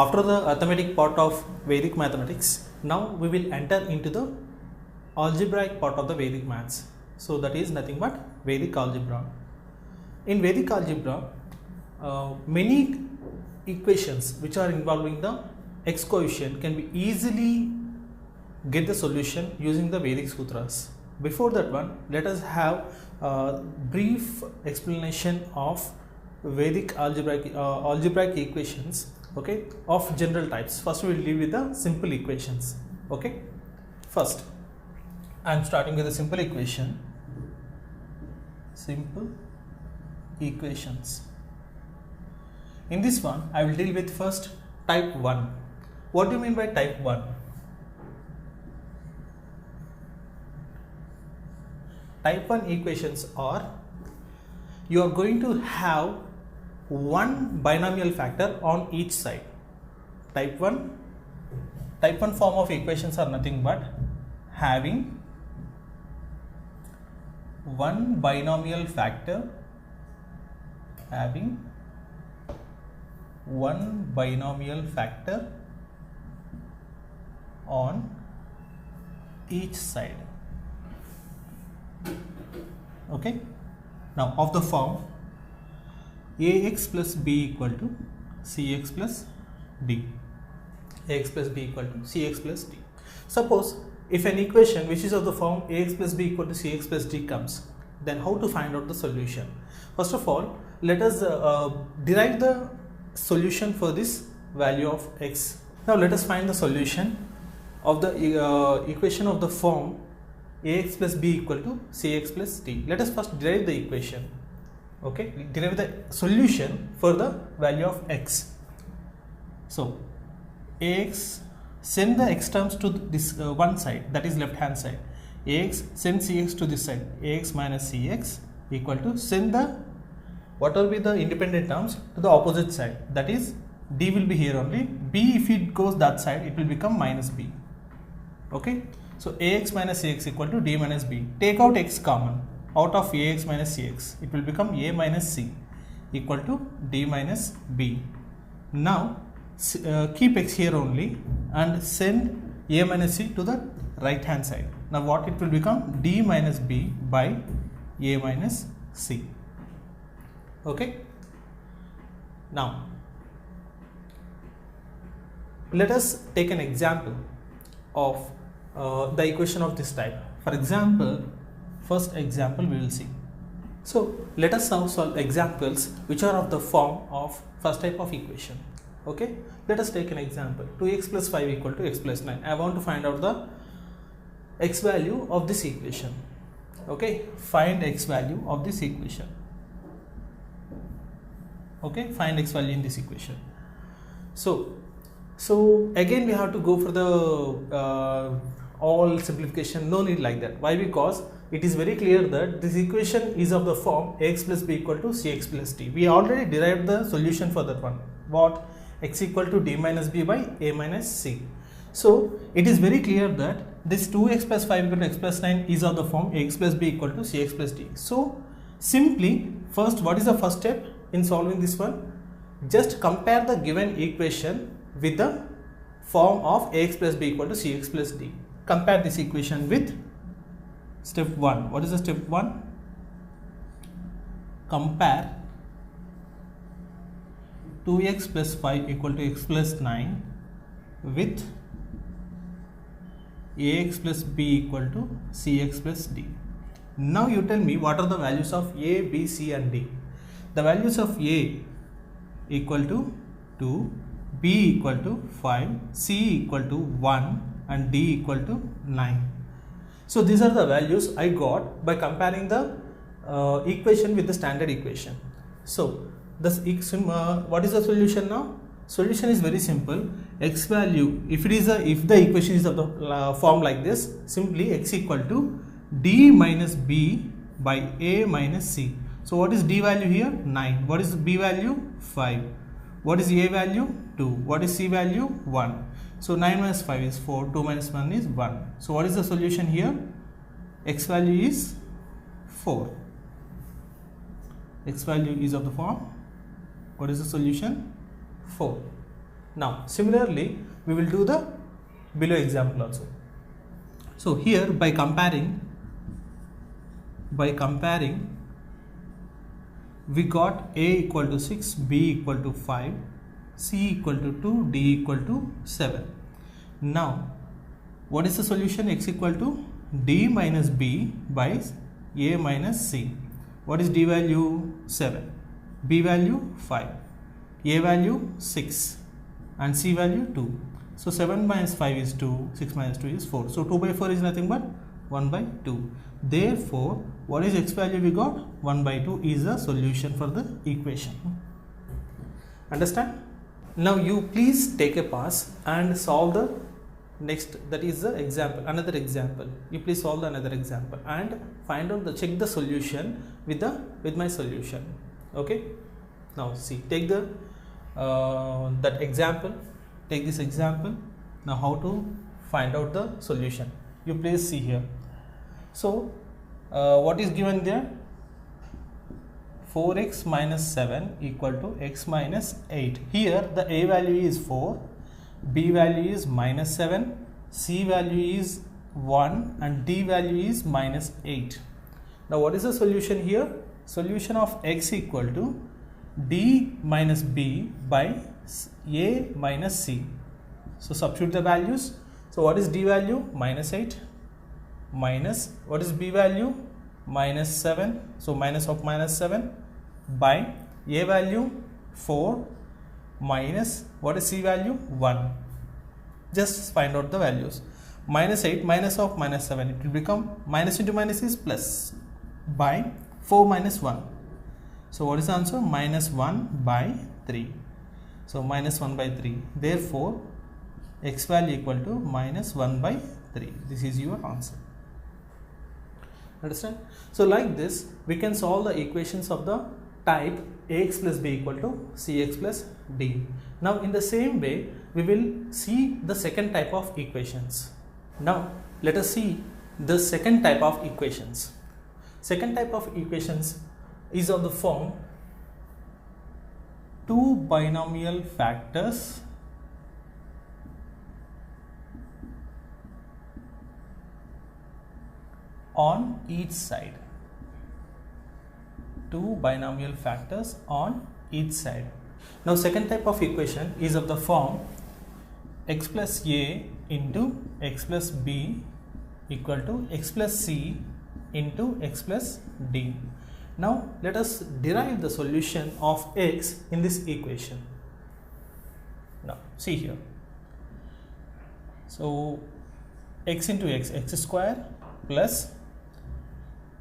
After the arithmetic part of Vedic mathematics, now we will enter into the algebraic part of the Vedic maths. So that is nothing but Vedic algebra. In Vedic algebra, many equations which are involving the x coefficient can be easily get the solution using the Vedic sutras. Before that one, let us have a brief explanation of Vedic algebraic equations, okay, of general types. First we will deal with the simple equations. Okay, first I am starting with a simple equation. Simple equations. In this one I will deal with first type 1. What do you mean by type 1? Type 1 equations are, you are going to have one binomial factor on each side. Type 1 form of equations are nothing but having one binomial factor, on each side. Okay, now of the form ax plus b equal to cx plus d. Ax plus b equal to cx plus d. Suppose if an equation which is of the form ax plus b equal to cx plus d comes, then how to find out the solution? First of all, let us derive the solution for this value of x. Now let us find the solution of the equation of the form ax plus b equal to cx plus d. Let us first derive the equation. Okay, derive the solution for the value of x. So ax, send the x terms to this one side, that is left hand side. Ax, send cx to this side, ax minus cx equal to, send the what will be the independent terms to the opposite side, that is d will be here only, b if it goes that side it will become minus b. Okay, so ax minus cx equal to d minus b. Take out x common out of ax minus cx, it will become a minus c equal to d minus b. Now keep x here only and send a minus c to the right hand side. Now what it will become? D minus b by a minus c. Okay, now let us take an example of the equation of this type. For example, first example we will see. So let us now solve examples which are of the form of first type of equation. Okay, let us take an example. 2x plus 5 equal to x plus 9. I want to find out the x value of this equation. Okay, find x value of this equation. Okay, find x value in this equation. So again we have to go for the all simplification. No need like that. Why? Because it is very clear that this equation is of the form ax plus b equal to cx plus d. We already derived the solution for that one. What? X equal to d minus b by a minus c. So it is very clear that this 2x plus 5 equal to x plus 9 is of the form ax plus b equal to cx plus d. So simply, first, what is the first step in solving this one? Just compare the given equation with the form of ax plus b equal to cx plus d. Compare this equation with step 1. What is the step 1? Compare 2x plus 5 equal to x plus 9 with ax plus b equal to cx plus d. Now you tell me what are the values of a, b, c and d. The values of a equal to 2, b equal to 5, c equal to 1 and d equal to 9. So these are the values I got by comparing the equation with the standard equation. So this what is the solution now? Solution is very simple. X value, if the equation is of the form like this, simply x equal to d minus b by a minus c. So what is d value here? 9. What is b value? 5. What is a value? 2. What is c value? 1. So 9 minus 5 is 4, 2 minus 1 is 1. So what is the solution here? X value is 4. X value is of the form, what is the solution? 4. Now similarly we will do the below example also. So here by comparing we got a equal to 6, b equal to 5, c equal to 2, d equal to 7. Now what is the solution? X equal to d minus b by a minus c. What is d value? 7, b value 5, a value 6 and c value 2. So 7 minus 5 is 2, 6 minus 2 is 4. So 2 by 4 is nothing but 1 by 2. Therefore, what is x value we got? 1 by 2 is the solution for the equation. Understand? Now you please take a pass and solve the next, that is the example, another example. You please solve another example and find out check the solution with my solution. Okay? Now see, take the that example. Take this example. Now how to find out the solution? You please see here. So what is given there? 4x minus 7 equal to x minus 8. Here the a value is 4, b value is minus 7, c value is 1 and d value is minus 8. Now what is the solution here? Solution of x equal to d minus b by a minus c. So substitute the values. So what is d value? Minus 8 minus, what is b value? Minus 7. So minus of minus 7 by a value 4 minus, what is c value? 1. Just find out the values. Minus 8 minus of minus 7, it will become minus into minus is plus by 4 minus 1. So what is the answer? Minus 1 by 3. So minus 1 by 3. Therefore x value equal to minus 1 by 3. This is your answer. Understand? So like this we can solve the equations of the type ax plus b equal to cx plus d. Now in the same way we will see the second type of equations. Now let us see the second type of equations. Second type of equations is of the form two binomial factors on each side. Two binomial factors on each side. Now second type of equation is of the form x plus a into x plus b equal to x plus c into x plus d. Now let us derive the solution of x in this equation. Now see here. So x into x, x square plus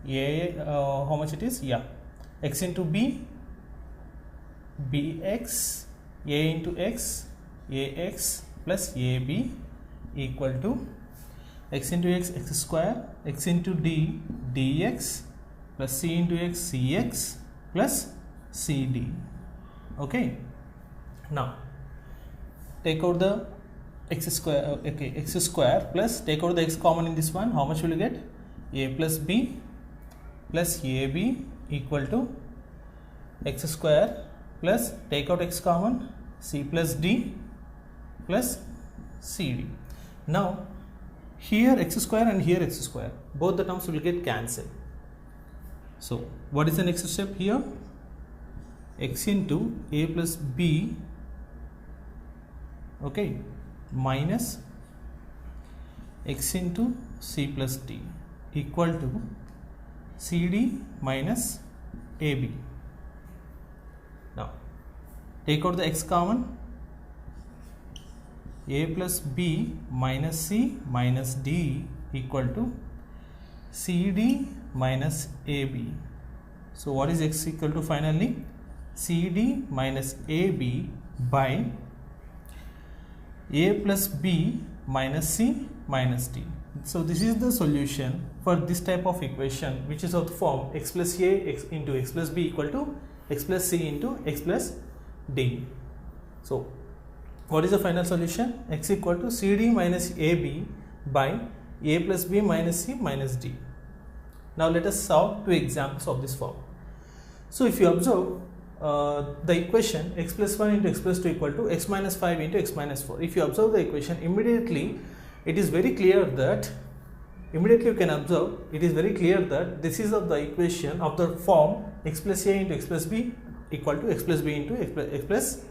a, how much it is? Yeah, x into b, bx, a into x, ax plus ab equal to x into x, x square, x into d, dx plus c into x, cx plus cd. Okay. Now take out the x square, okay, x square plus take out the x common in this one. How much will you get? A plus b plus ab equal to x square plus take out x common, c plus d plus cd. Now here x square and here x square, both the terms will get cancelled. So what is the next step here? X into a plus b, okay, minus x into c plus d equal to cd minus ab. Now take out the x common, a plus b minus c minus d equal to cd minus ab. So what is x equal to finally? cd minus ab by a plus b minus c minus d. So this is the solution for this type of equation, which is of the form x plus a x into x plus b equal to x plus c into x plus d. So what is the final solution? X equal to cd minus ab by a plus b minus c minus d. Now let us solve two examples of this form. So if you observe, the equation x plus 1 into x plus 2 equal to x minus 5 into x minus 4. If you observe the equation, immediately it is very clear that you can observe it is very clear that this is of the equation of the form x plus a into x plus b equal to x plus b into x plus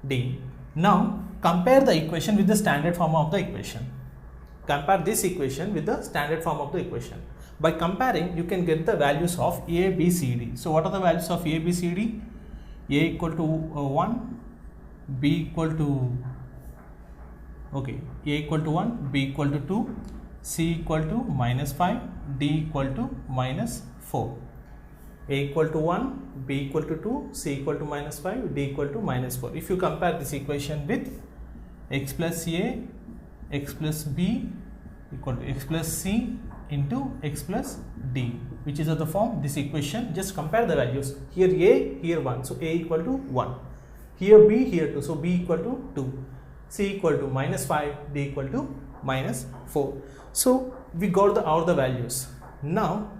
d. Now compare the equation with the standard form of the equation. Compare this equation with the standard form of the equation. By comparing, you can get the values of a, b, c, d. So what are the values of a, b, c, d? A equal to 1, b equal to a equal to 1, b equal to 2, c equal to minus 5, d equal to minus 4. A equal to 1, b equal to 2, c equal to minus 5, d equal to minus 4. If you compare this equation with x plus a, x plus b equal to x plus c into x plus d, which is of the form this equation. Just compare the values. Here a, here 1, so a equal to 1. Here b, here 2, so b equal to 2. C equal to minus 5, d equal to minus 4. So we got all the values. Now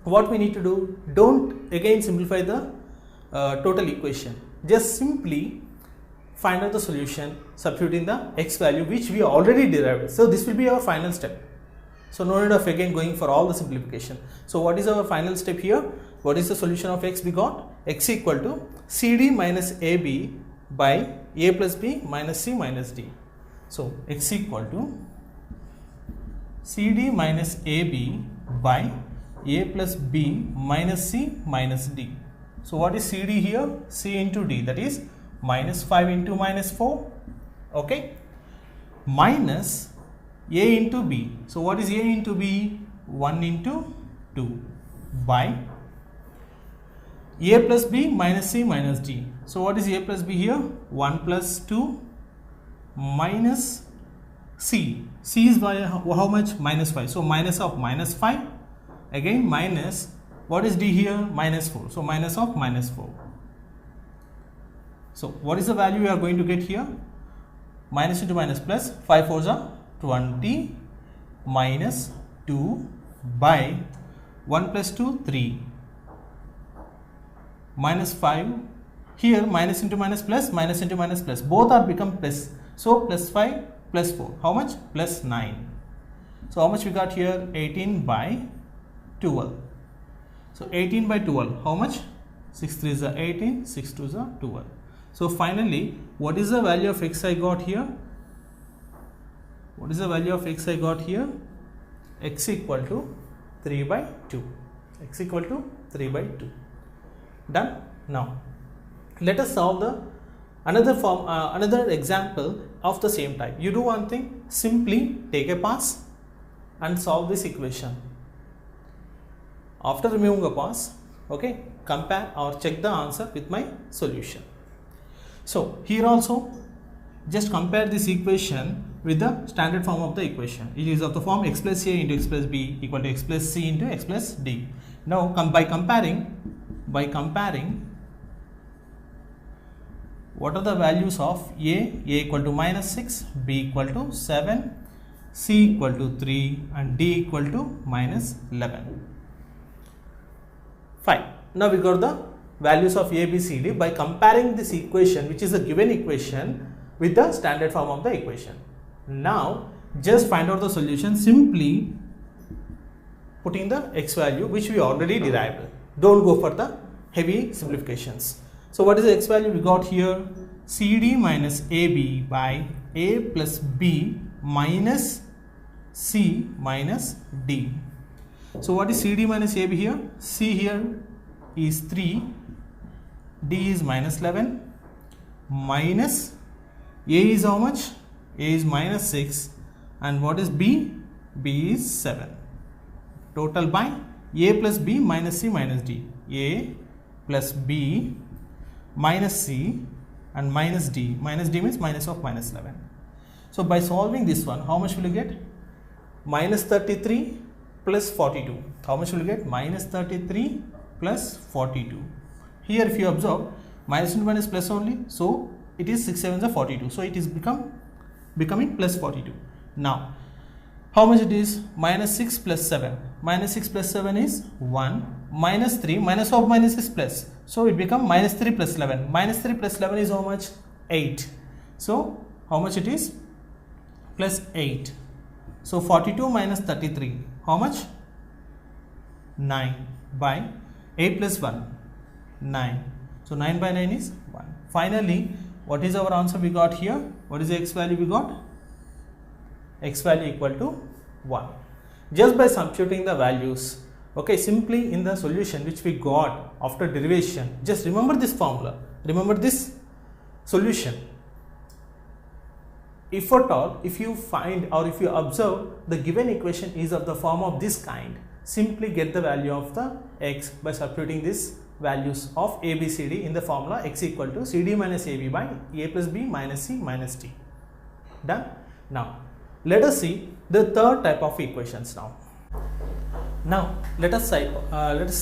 what we need to do, don't again simplify the total equation. Just simply find out the solution, substituting the x value which we already derived. So this will be our final step. So no need of again going for all the simplification. So what is our final step here? What is the solution of x we got? X equal to cd minus ab by a plus b minus c minus d. So x equal to cd minus ab by a plus b minus c minus d. So what is cd here? C into d, that is minus 5 into minus 4, okay, minus a into b. So what is a into b? 1 into 2 by a plus b minus c minus d. So what is a plus b here? 1 plus 2 minus c. C is by how much? Minus 5. So minus of minus 5, again minus, what is d here? Minus 4. So minus of minus 4. So what is the value we are going to get here? Minus into minus plus, 5 4s are 20 minus 2 by 1 plus 2, 3 minus 5. Here minus into minus plus, minus into minus plus, both are become plus. So plus 5 plus 4, how much? Plus 9. So how much we got here? 18 by 12. So 18 by 12, how much? 6 3s are 18, 6 2s are 12. So finally, what is the value of x I got here? What is the value of x I got here? X equal to 3 by 2. X equal to 3 by 2. Done? Now let us solve the another example of the same type. You do one thing, simply take a pause and solve this equation. After removing a pause, okay, compare or check the answer with my solution. So here also just compare this equation with the standard form of the equation. It is of the form x plus a into x plus b equal to x plus c into x plus d. Now by comparing, what are the values of a equal to minus 6, b equal to 7, c equal to 3 and d equal to minus 11. Fine. Now we got the values of a, b, c, d by comparing this equation, which is a given equation, with the standard form of the equation. Now just find out the solution, simply putting the x value which we already derived. Don't go for the heavy simplifications. So what is the x value we got here? cd minus ab by a plus b minus c minus d. So what is cd minus ab here? C here is 3, d is minus 11, minus a is how much? A is minus 6, and what is b? B is 7. Total by a plus b minus c minus d. A plus b minus c and minus d. Minus d means minus of minus 11. So by solving this one, how much will you get? Minus 33 plus 42. How much will you get? Minus 33 plus 42. Here if you observe, minus into minus plus only, so it is 6 7s are 42. So it is becoming plus 42. Now how much it is? Minus 6 plus 7. Minus 6 plus 7 is 1 minus 3, minus of minus is plus. So it become minus 3 plus 11. Minus 3 plus 11 is how much? 8. So how much it is? Plus 8. So 42 minus 33. How much? 9 by 8 plus 1. 9. So 9 by 9 is 1. Finally, what is our answer we got here? What is the x value we got? X value equal to 1. Just by substituting the values, okay, simply in the solution which we got after derivation, just remember this formula, remember this solution. If at all, if you find or if you observe the given equation is of the form of this kind, simply get the value of the x by substituting these values of a, b, c, d in the formula x equal to cd minus ab by a plus b minus c minus d. Done? Now, let us see the third type of equations now. Now, let us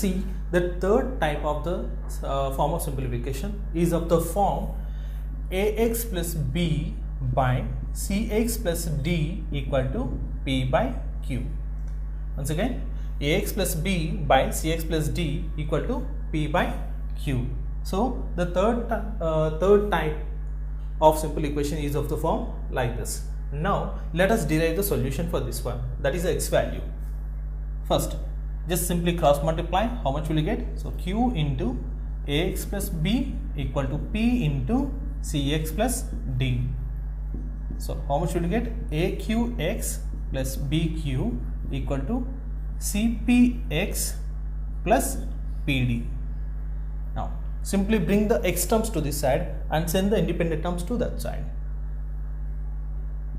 see the third type of the form of simplification is of the form ax plus b by cx plus d equal to p by q. Once again, ax plus b by cx plus d equal to p by q. So the third type of simple equation is of the form like this. Now let us derive the solution for this one, that is the x value. First, just simply cross multiply. How much will you get? So q into ax plus b equal to p into cx plus d. So how much will you get? aqx plus bq equal to cpx plus pd. Now simply bring the x terms to this side and send the independent terms to that side.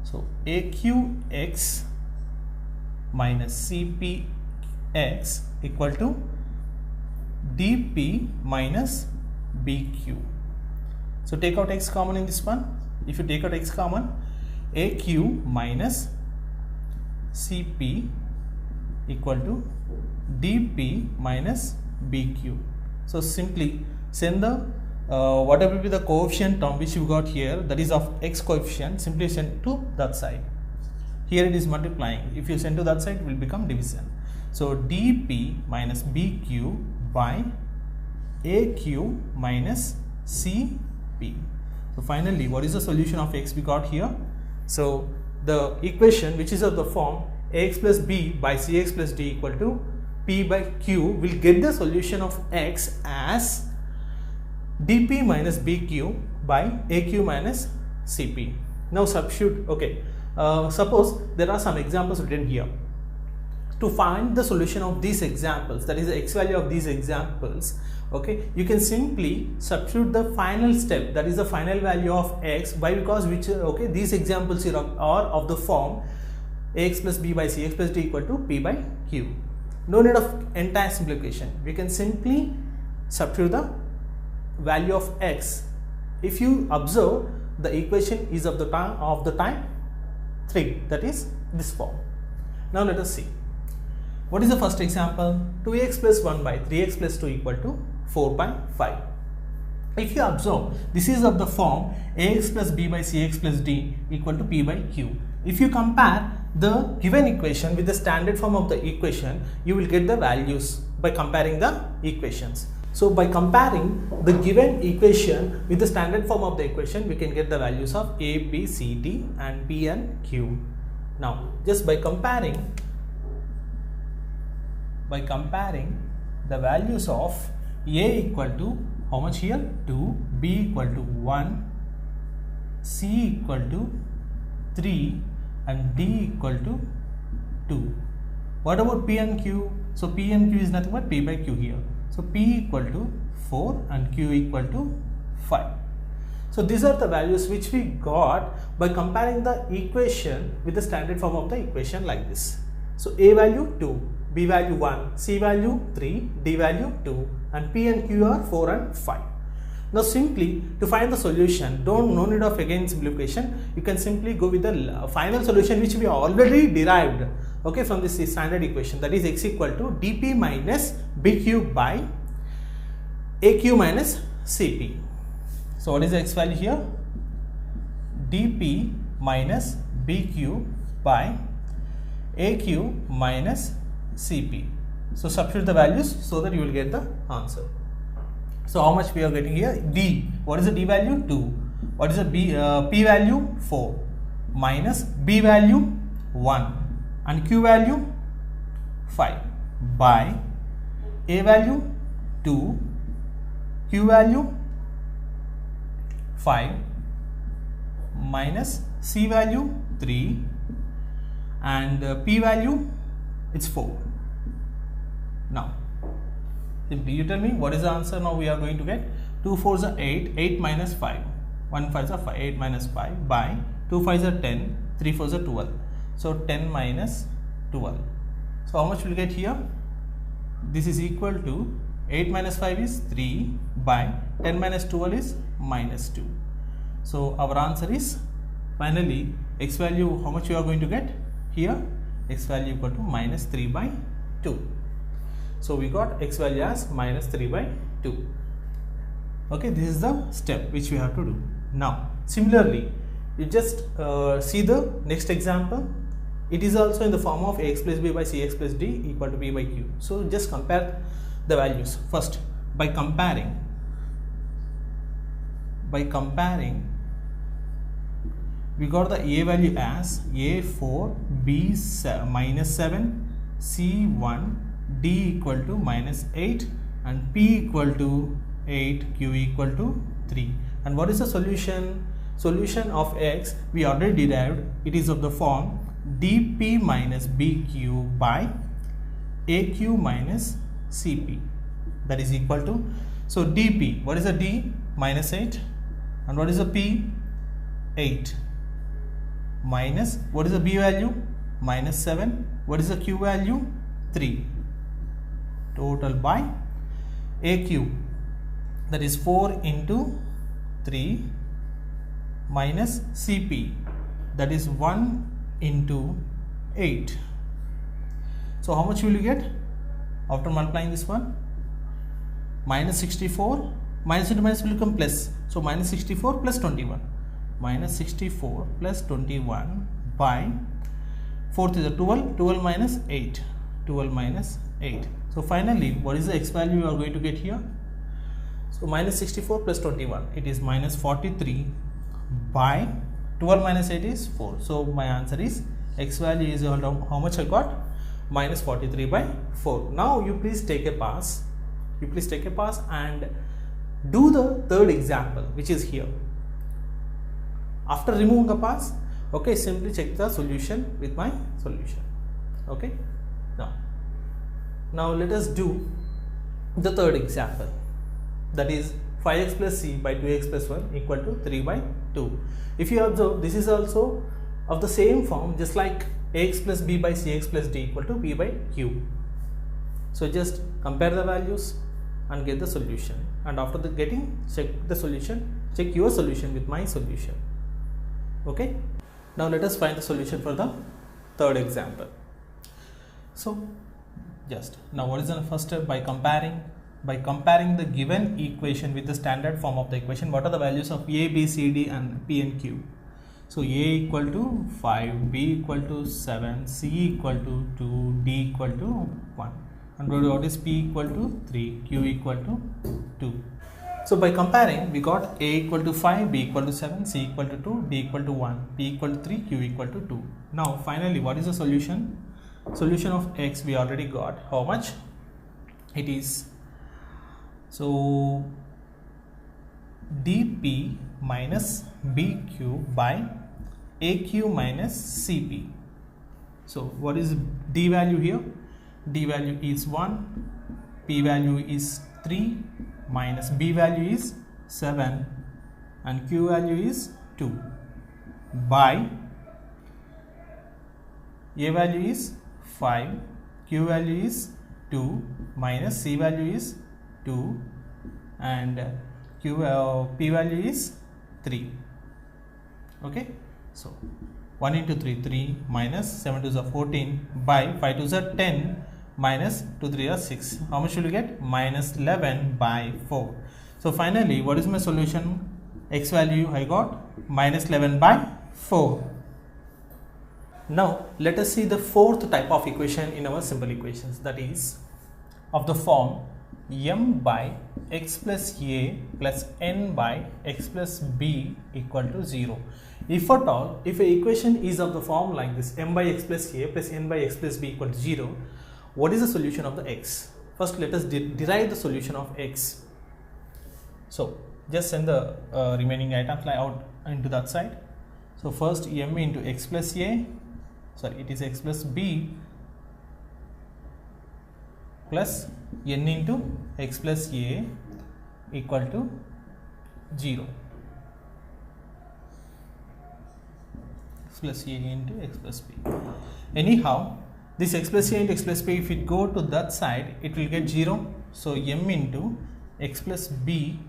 So aqx minus cpx equal to dp minus bq. So take out x common in this one. If you take out x common, aq minus cp equal to dp minus bq. So simply send the whatever will be the coefficient term which you got here, that is of x coefficient, simply send to that side. Here it is multiplying. If you send to that side, it will become division. So dp minus bq by aq minus cp. So finally, what is the solution of x we got here? So the equation which is of the form ax plus b by cx plus d equal to p by q will get the solution of x as dp minus bq by aq minus cp. Now substitute. Okay, suppose there are some examples written here. To find the solution of these examples, that is the x value of these examples, okay, you can simply substitute the final step, that is the final value of x. Why? Because which these examples here are of the form ax plus b by cx plus d equal to p by q. No need of entire simplification. We can simply substitute the value of x. If you observe, the equation is of the time 3, that is this form. Now let us see. What is the first example? 2x plus 1 by 3x plus 2 equal to 4 by 5. If you observe, this is of the form ax plus b by cx plus d equal to p by q. If you compare the given equation with the standard form of the equation, you will get the values by comparing the equations. So by comparing the given equation with the standard form of the equation, we can get the values of a, b, c, d and p and q. Now just by comparing the values of a equal to how much here? 2, b equal to 1, c equal to 3 and d equal to 2. What about p and q? So p and q is nothing but p by q here. So p equal to 4 and q equal to 5. So these are the values which we got by comparing the equation with the standard form of the equation like this. So a value 2, b value 1, c value 3, d value 2 and p and q are 4 and 5. Now simply to find the solution, no need of again simplification, you can simply go with the final solution which we already derived, okay, from this standard equation, that is x equal to dp minus bq by aq minus cp. So what is the x value here? dp minus bq by aq minus cp. So substitute the values so that you will get the answer. So how much we are getting here? D. What is the D value? 2. What is the P value? 4. Minus B value 1 and Q value 5 by A value 2, Q value 5 minus C value 3 and P value it's 4. Now simply you tell me what is the answer. Now we are going to get 2 4s are 8, 8 minus 5, 1 5s are 5, 8 minus 5 by 2 5s are 10, 3 4s are 12. So 10 minus 12. So how much will get here? This is equal to 8 minus 5 is 3 by 10 minus 12 is minus 2. So our answer is finally x value, how much you are going to get here? X value equal to minus 3 by 2. So we got x value as minus 3 by 2. Okay, this is the step which we have to do. Now similarly, you just see the next example. It is also in the form of ax plus b by cx plus d equal to p by q. So just compare the values first by comparing. We got the a value as a4, b minus 7, c1, d equal to minus 8 and p equal to 8, q equal to 3. And what is the solution? Solution of x we already derived. It is of the form dp minus bq by aq minus cp, that is equal to, so dp, what is the d? Minus 8, and what is the p? 8, minus what is the b value? Minus 7, what is the q value? 3, total by aq, that is 4 into 3 minus cp, that is 1 into 8. So how much will you get after multiplying this one? Minus 64, minus into minus will become plus, so minus 64 plus 21, minus 64 plus 21 by 4th is a 12, 12 minus 8, 12 minus 8. So finally what is the x value you are going to get here? So minus 64 plus 21, it is minus 43 by 12 minus 8 is 4. So my answer is x value is how much I got? Minus 43 by 4. Now you please take a pass. And do the third example which is here. After removing a pass, okay, simply check the solution with my solution. Okay, now let us do the third example, that is 5x plus c by 2x plus 1 equal to 3 by 2. If you observe, this is also of the same form, just like ax plus b by cx plus d equal to p by q. So just compare the values and get the solution, and after the check the solution, check your solution with my solution. Okay, now let us find the solution for the third example. So just now what is the first step? By comparing the given equation with the standard form of the equation. What are the values of a, b, c, d and p and q? So a equal to 5, b equal to 7, c equal to 2, d equal to 1, and what is p equal to 3, q equal to 2. So by comparing, we got a equal to 5, b equal to 7, c equal to 2, d equal to 1, p equal to 3, q equal to 2. Now finally what is the solution? Solution of x we already got. How much it is? So dp minus bq by aq minus cp. So what is d value here? D value is 1, p value is 3, minus b value is 7 and q value is 2 by a value is 5, q value is 2, minus c value is 2 and p value is 3. Okay, so 1 into 3, 3 minus 7 2s are 14 by 5 2s are 10 minus 2 3 are 6. How much will you get? Minus 11 by 4. So finally what is my solution? X value I got minus 11 by 4. Now let us see the fourth type of equation in our simple equations, that is of the form m by x plus a plus n by x plus b equal to 0. If at all, if an equation is of the form like this, m by x plus a plus n by x plus b equal to 0, what is the solution of the x? First, let us derive the solution of x. So, just send the remaining items out into that side. So, first m into x plus a, sorry, it is x plus b plus n into x plus a equal to 0. X plus a into x plus b. Anyhow, this x plus a into x plus b, if it go to that side, it will get 0. So, m into x plus b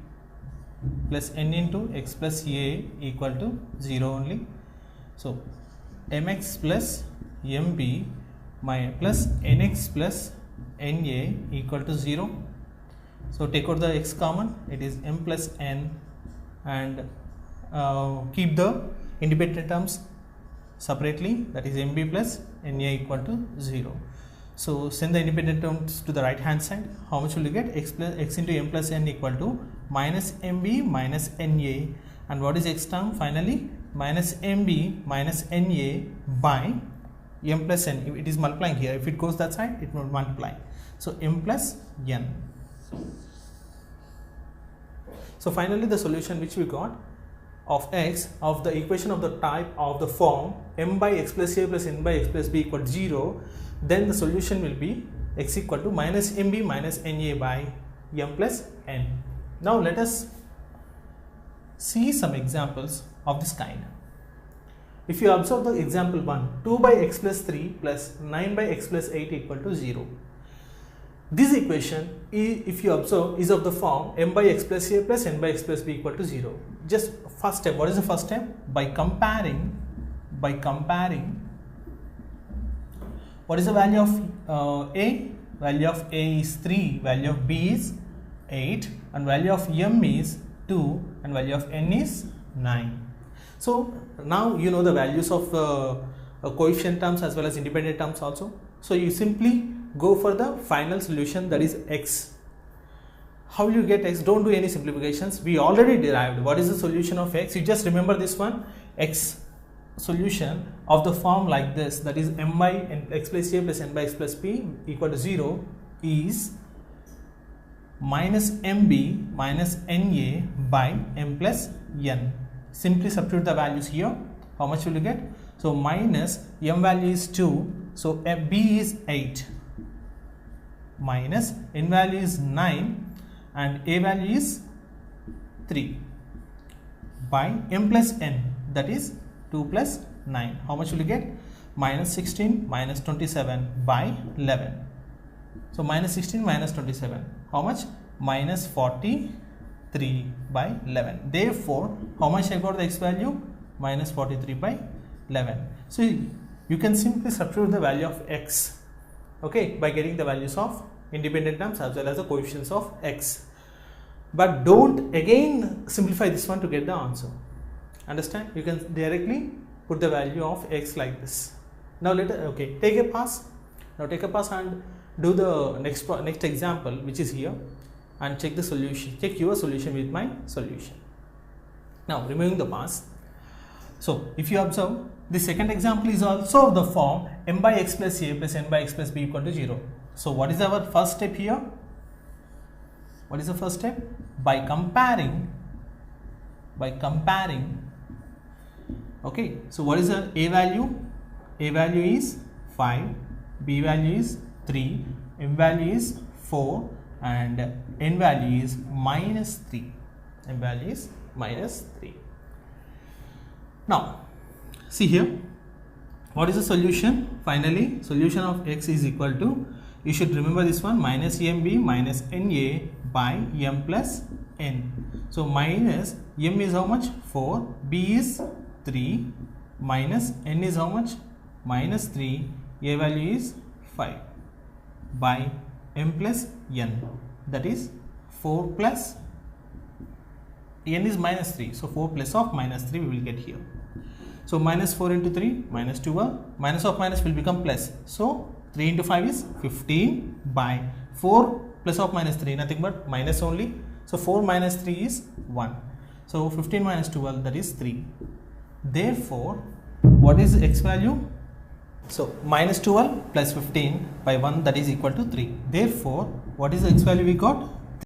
plus n into x plus a equal to 0 only. So, mx plus mb plus nx plus na equal to 0. So, take out the x common, it is m plus n, and keep the independent terms separately, that is mb plus na equal to 0. So, send the independent terms to the right hand side. How much will you get? X into m plus n equal to minus mb minus na, and what is x term finally? Minus mb minus na by m plus n. If it is multiplying here, if it goes that side, it will multiply. So, m plus n. So, finally the solution which we got of x of the equation of the type of the form m by x plus a plus n by x plus b equal to 0, then the solution will be x equal to minus mb minus na by m plus n. Now, let us see some examples of this kind. If you observe the example 1, 2 by x plus 3 plus 9 by x plus 8 equal to 0. This equation, if you observe, is of the form m by x plus a plus n by x plus b equal to 0. Just first step, what is the first step? By comparing, what is the value of a? Value of a is 3, value of b is 8, and value of m is 2, and value of n is 9. So, now you know the values of coefficient terms as well as independent terms also. So, you simply go for the final solution, that is x. How will you get x? Don't do any simplifications. We already derived what is the solution of x. You just remember this one, x solution of the form like this, that is m by x plus a plus n by x plus b equal to 0 is minus mb minus na by m plus n. Simply substitute the values here. How much will you get? So, minus m value is 2, so b is 8, minus n value is 9, and a value is 3 by m plus n, that is 2 plus 9. How much will you get? Minus 16 minus 27 by 11. So, minus 16 minus 27, how much? Minus 43 by 11. Therefore, how much I got the x value? Minus 43 by 11. So, you can simply substitute the value of x, okay, by getting the values of independent terms as well as the coefficients of x. But don't again simplify this one to get the answer. Understand? You can directly put the value of x like this. Now, take a pass. Now, take a pass and do the next example, which is here, and check the solution. Check your solution with my solution. Now, removing the pass. So, if you observe, the second example is also of the form m by x plus a plus n by x plus b equal to 0. So, what is our first step here? What is the first step? By comparing, okay. So, what is the a value? A value is 5, b value is 3, m value is 4, and n value is minus 3. M value is minus 3. Now, see here, what is the solution? Finally, solution of x is equal to, you should remember this one, minus mb minus na by m plus n. So, minus m is how much? 4, b is 3, minus n is how much? Minus 3, a value is 5 by m plus n, that is 4 plus n is minus 3. So, 4 plus of minus 3 we will get here. So, minus 4 into 3, minus 2, minus of minus will become plus. So, 3 into 5 is 15 by 4 plus of minus 3, nothing but minus only. So 4 minus 3 is 1. So 15 minus 12, that is 3. Therefore, what is x value? So minus 12 plus 15 by 1, that is equal to 3. Therefore, what is the x value we got?